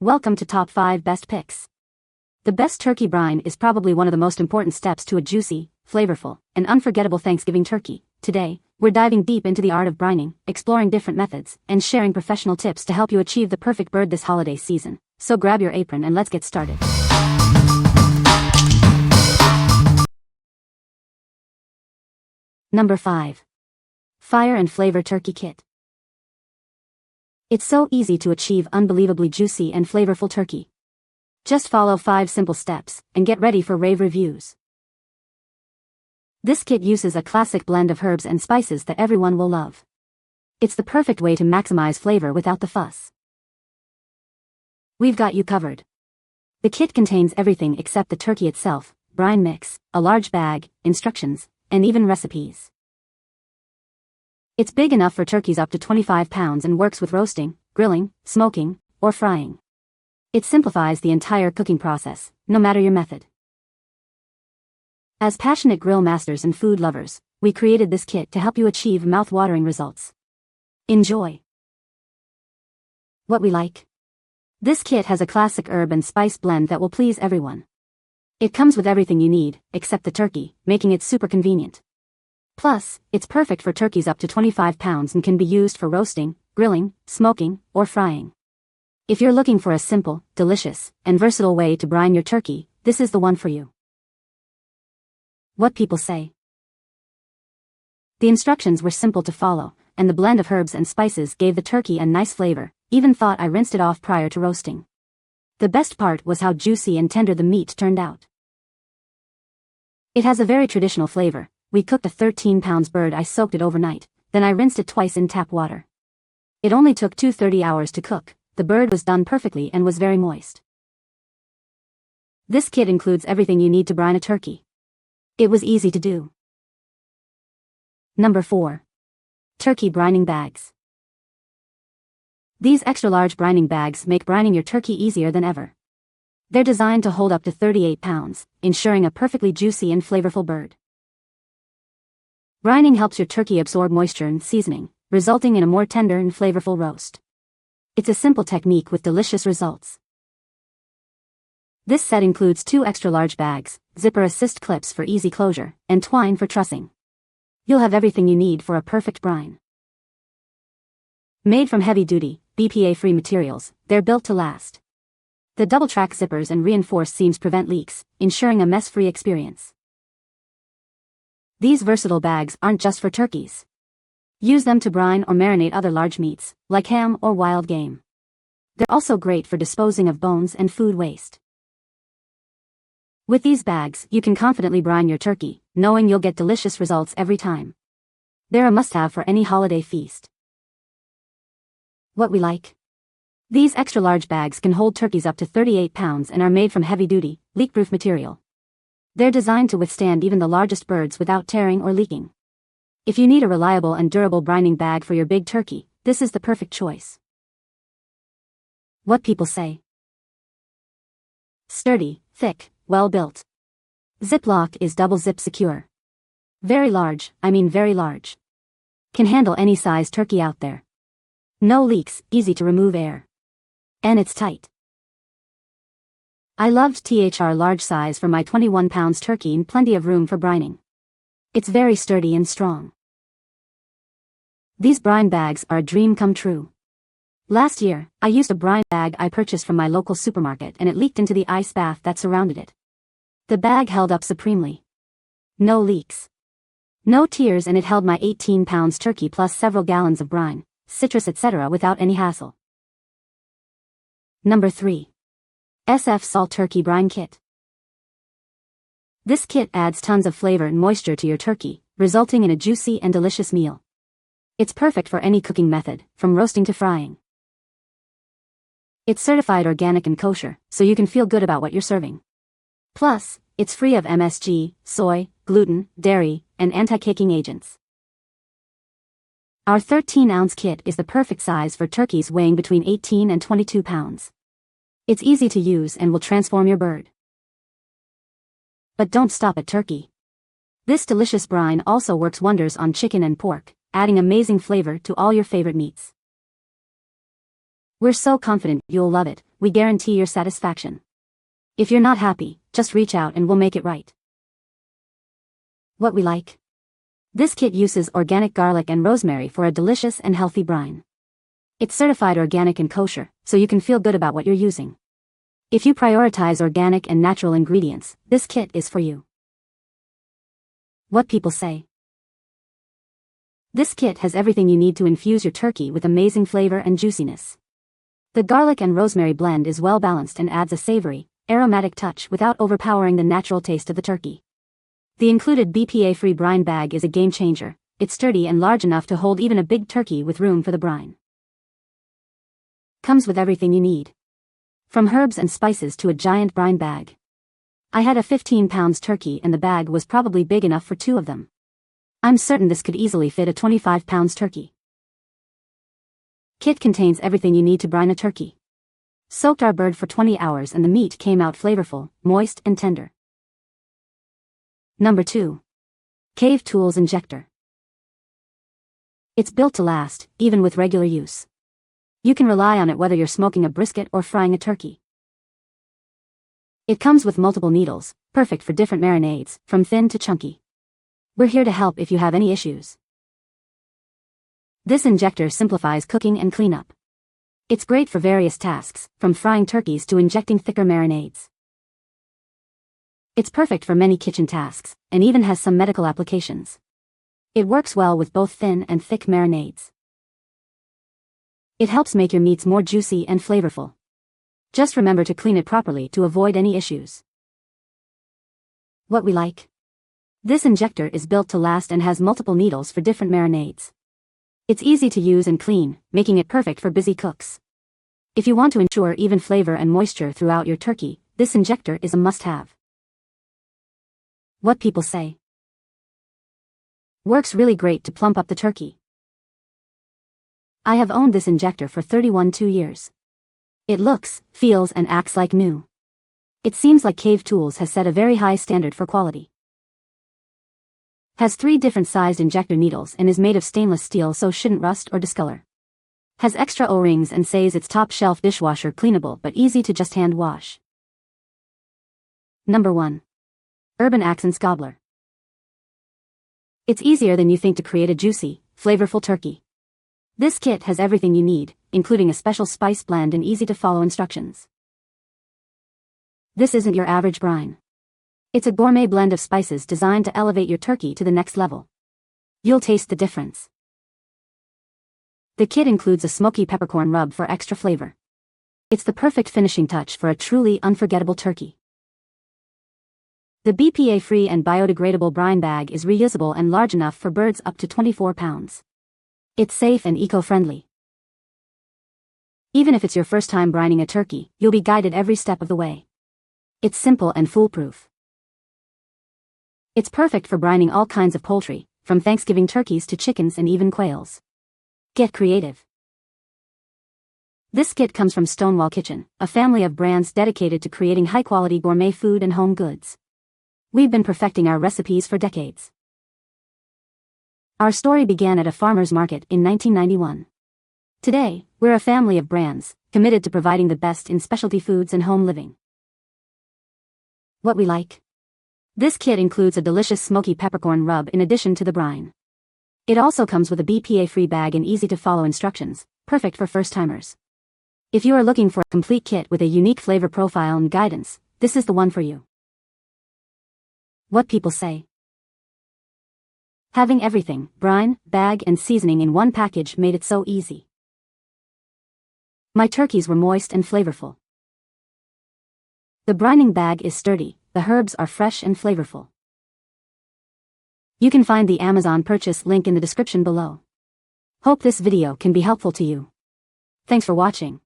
Welcome to Top 5 Best Picks. The best turkey brine is probably one of the most important steps to a juicy, flavorful, and unforgettable Thanksgiving turkey. Today, we're diving deep into the art of brining, exploring different methods, and sharing professional tips to help you achieve the perfect bird this holiday season. So grab your apron and let's get started. Number 5. Fire and Flavor Turkey Kit. It's so easy to achieve unbelievably juicy and flavorful turkey. Just follow 5 simple steps, and get ready for rave reviews. This kit uses a classic blend of herbs and spices that everyone will love. It's the perfect way to maximize flavor without the fuss. We've got you covered. The kit contains everything except the turkey itself, brine mix, a large bag, instructions, and even recipes. It's big enough for turkeys up to 25 pounds and works with roasting, grilling, smoking, or frying. It simplifies the entire cooking process, no matter your method. As passionate grill masters and food lovers, we created this kit to help you achieve mouth-watering results. Enjoy. What we like. This kit has a classic herb and spice blend that will please everyone. It comes with everything you need, except the turkey, making it super convenient. Plus, it's perfect for turkeys up to 25 pounds and can be used for roasting, grilling, smoking, or frying. If you're looking for a simple, delicious, and versatile way to brine your turkey, this is the one for you. What people say. The instructions were simple to follow, and the blend of herbs and spices gave the turkey a nice flavor. Even thought I rinsed it off prior to roasting. The best part was how juicy and tender the meat turned out. It has a very traditional flavor. We cooked a 13-pound bird. I soaked it overnight, then I rinsed it twice in tap water. It only took 30 hours to cook. The bird was done perfectly and was very moist. This kit includes everything you need to brine a turkey. It was easy to do. Number 4. Turkey Brining Bags. These extra-large brining bags make brining your turkey easier than ever. They're designed to hold up to 38 pounds, ensuring a perfectly juicy and flavorful bird. Brining helps your turkey absorb moisture and seasoning, resulting in a more tender and flavorful roast. It's a simple technique with delicious results. This set includes 2 extra-large bags, zipper assist clips for easy closure, and twine for trussing. You'll have everything you need for a perfect brine. Made from heavy-duty, BPA-free materials, they're built to last. The double-track zippers and reinforced seams prevent leaks, ensuring a mess-free experience. These versatile bags aren't just for turkeys. Use them to brine or marinate other large meats, like ham or wild game. They're also great for disposing of bones and food waste. With these bags, you can confidently brine your turkey, knowing you'll get delicious results every time. They're a must-have for any holiday feast. What we like. These extra-large bags can hold turkeys up to 38 pounds and are made from heavy-duty, leak-proof material. They're designed to withstand even the largest birds without tearing or leaking. If you need a reliable and durable brining bag for your big turkey, this is the perfect choice. What people say. Sturdy, thick, well-built. Ziploc is double zip secure. Very large, I mean very large. Can handle any size turkey out there. No leaks, easy to remove air. And it's tight. I loved THR large size for my 21 pounds turkey and plenty of room for brining. It's very sturdy and strong. These brine bags are a dream come true. Last year, I used a brine bag I purchased from my local supermarket and it leaked into the ice bath that surrounded it. The bag held up supremely. No leaks. No tears, and it held my 18 pounds turkey plus several gallons of brine, citrus, etc. without any hassle. Number 3. SF Salt Turkey Brine Kit. This kit adds tons of flavor and moisture to your turkey, resulting in a juicy and delicious meal. It's perfect for any cooking method, from roasting to frying. It's certified organic and kosher, so you can feel good about what you're serving. Plus, it's free of MSG, soy, gluten, dairy, and anti-caking agents. Our 13-ounce kit is the perfect size for turkeys weighing between 18 and 22 pounds. It's easy to use and will transform your bird. But don't stop at turkey. This delicious brine also works wonders on chicken and pork, adding amazing flavor to all your favorite meats. We're so confident you'll love it. we guarantee your satisfaction. If you're not happy, just reach out and we'll make it right. What we like. This kit uses organic garlic and rosemary for a delicious and healthy brine. It's certified organic and kosher, so you can feel good about what you're using. If you prioritize organic and natural ingredients, this kit is for you. What people say. This kit has everything you need to infuse your turkey with amazing flavor and juiciness. The garlic and rosemary blend is well balanced and adds a savory, aromatic touch without overpowering the natural taste of the turkey. The included BPA-free brine bag is a game changer. It's sturdy and large enough to hold even a big turkey with room for the brine. Comes with everything you need. From herbs and spices to a giant brine bag. I had a 15-pound turkey and the bag was probably big enough for 2 of them. I'm certain this could easily fit a 25-pound turkey. Kit contains everything you need to brine a turkey. Soaked our bird for 20 hours and the meat came out flavorful, moist and tender. Number 2. Cave Tools Injector. It's built to last, even with regular use. You can rely on it whether you're smoking a brisket or frying a turkey. It comes with multiple needles, perfect for different marinades, from thin to chunky. We're here to help if you have any issues. This injector simplifies cooking and cleanup. It's great for various tasks, from frying turkeys to injecting thicker marinades. It's perfect for many kitchen tasks, and even has some medical applications. It works well with both thin and thick marinades. It helps make your meats more juicy and flavorful. Just remember to clean it properly to avoid any issues. What we like. This injector is built to last and has multiple needles for different marinades. It's easy to use and clean, making it perfect for busy cooks. If you want to ensure even flavor and moisture throughout your turkey, this injector is a must-have. What people say. Works really great to plump up the turkey. I have owned this injector for 2 years. It looks, feels and acts like new. It seems like Cave Tools has set a very high standard for quality. Has 3 different sized injector needles and is made of stainless steel so shouldn't rust or discolor. Has extra O-rings and says it's top shelf dishwasher cleanable but easy to just hand wash. Number 1. Urban Accents Gobbler. It's easier than you think to create a juicy, flavorful turkey. This kit has everything you need, including a special spice blend and easy-to-follow instructions. This isn't your average brine. It's a gourmet blend of spices designed to elevate your turkey to the next level. You'll taste the difference. The kit includes a smoky peppercorn rub for extra flavor. It's the perfect finishing touch for a truly unforgettable turkey. The BPA-free and biodegradable brine bag is reusable and large enough for birds up to 24 pounds. It's safe and eco-friendly. Even if it's your first time brining a turkey, you'll be guided every step of the way. It's simple and foolproof. It's perfect for brining all kinds of poultry, from Thanksgiving turkeys to chickens and even quails. Get creative. This kit comes from Stonewall Kitchen, a family of brands dedicated to creating high-quality gourmet food and home goods. We've been perfecting our recipes for decades. Our story began at a farmer's market in 1991. Today, we're a family of brands, committed to providing the best in specialty foods and home living. What we like. This kit includes a delicious smoky peppercorn rub in addition to the brine. It also comes with a BPA-free bag and easy-to-follow instructions, perfect for first-timers. If you are looking for a complete kit with a unique flavor profile and guidance, this is the one for you. What people say. Having everything, brine, bag and seasoning in one package made it so easy. My turkeys were moist and flavorful. The brining bag is sturdy, the herbs are fresh and flavorful. You can find the Amazon purchase link in the description below. Hope this video can be helpful to you. Thanks for watching.